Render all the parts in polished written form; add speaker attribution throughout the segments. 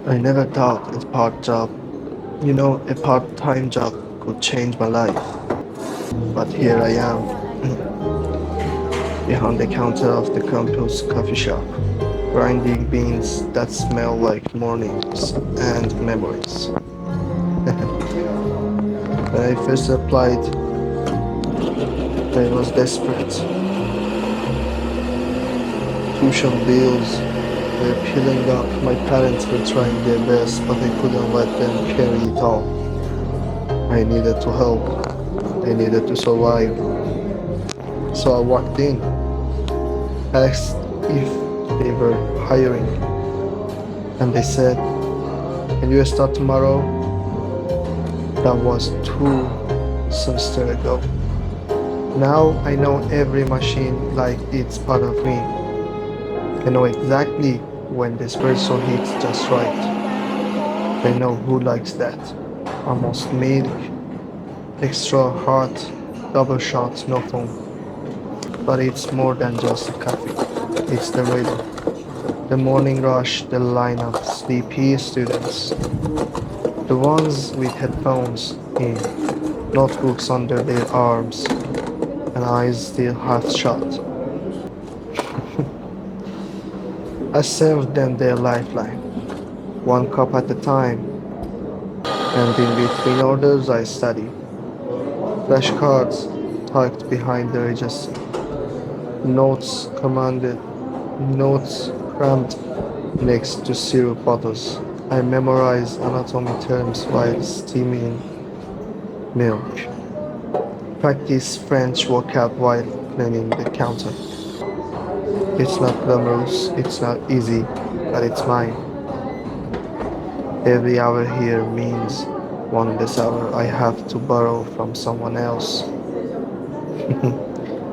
Speaker 1: I never thought a part-time job could change my life. But here I am, behind the counter of the campus coffee shop, grinding beans that smell like mornings and memories. When I first applied, I was desperate. Tuition bills were piling up. My parents were trying their best, but I couldn't let them carry it all. I needed to help. I needed to survive. So I walked in, asked if they were hiring, and they said, "Can you start tomorrow?" That was 2 semesters ago. Now I know every machine like it's part of me. I know exactly when the espresso hits just right. I know who likes that. Almost milk, extra hot, double shot, no foam. But it's more than just coffee. It's the rhythm. The morning rush, the line of sleepy students, the ones with headphones in, notebooks under their arms, and eyes still half shut. I served them their lifeline, one cup at a time, and in between orders I study. Flashcards tucked behind the register, notes commanded, notes crammed next to syrup bottles. I memorize anatomy terms while steaming milk. Practice French vocab while cleaning the counter. It's not glamorous, it's not easy, but it's mine. Every hour here means one less hour I have to borrow from someone else.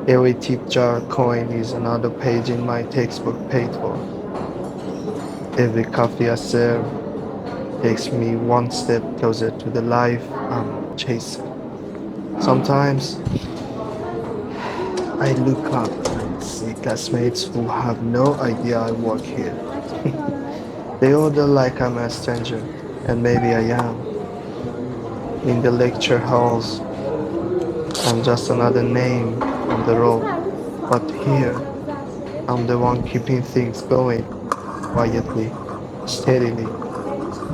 Speaker 1: Every tip jar coin is another page in my textbook paid for. Every coffee I serve takes me one step closer to the life I'm chasing. Sometimes I look up and see classmates who have no idea I work here. They order like I'm a stranger, and maybe I am. In the lecture halls, I'm just another name on the roll. But here, I'm the one keeping things going, quietly, steadily.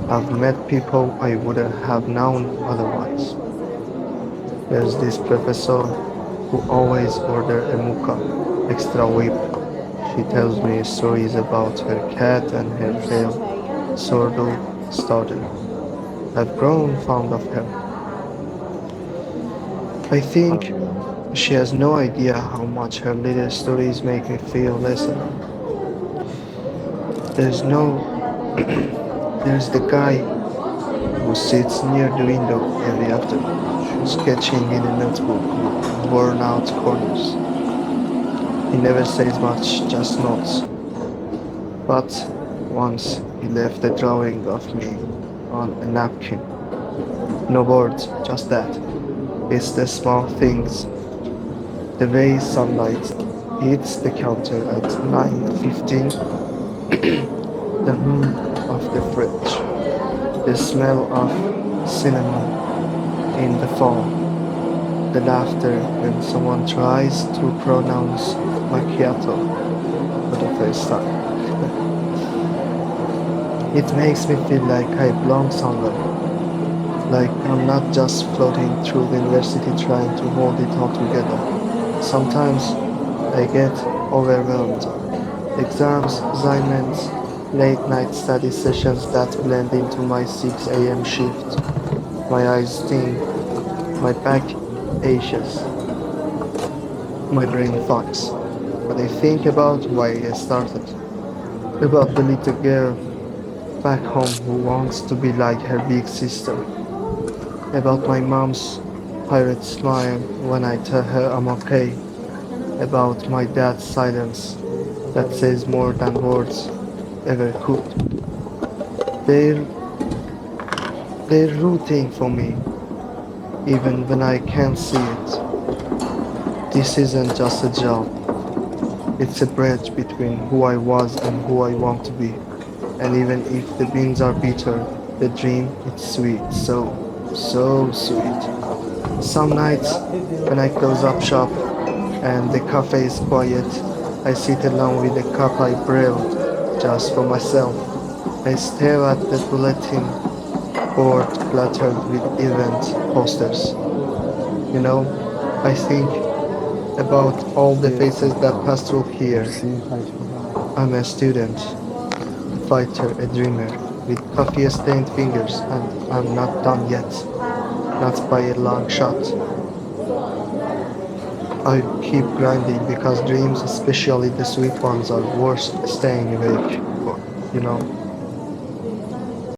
Speaker 1: I've met people I wouldn't have known otherwise. There's this professor who always orders a mocha, extra whip. She tells me stories about her cat and her failed sourdough starter. I've grown fond of her. I think she has no idea how much her little stories make me feel less alone. There's no, there's the guy who sits near the window every afternoon, sketching in a notebook with worn out corners. He never says much, just nods. But once he left a drawing of me on a napkin. No words, just that. It's the small things, the way sunlight hits the counter at 9:15, the hum of the fridge, the smell of cinnamon in the fall, the laughter when someone tries to pronounce macchiato for the first time. It makes me feel like I belong somewhere, like I'm not just floating through the university trying to hold it all together. Sometimes I get overwhelmed. Exams, assignments, late night study sessions that blend into my 6 a.m. shift. My eyes sting, my back aches, my brain fogs. But I think about why I started. About the little girl back home who wants to be like her big sister. About my mom's pirate smile when I tell her I'm okay. About my dad's silence that says more than words ever could. They're, they're rooting for me, even when I can't see it. This isn't just a job, it's a bridge between who I was and who I want to be. And even if the beans are bitter, the dream is sweet, so, so sweet. Some nights, when I close up shop and the cafe is quiet, I sit alone with a cup I brewed just for myself. I stare at the bulletin board cluttered with event posters. You know, I think about all the faces that pass through here. I'm a student, a fighter, a dreamer, with coffee stained fingers, and I'm not done yet. Not by a long shot. I keep grinding because dreams, especially the sweet ones, are worth staying awake for, you know?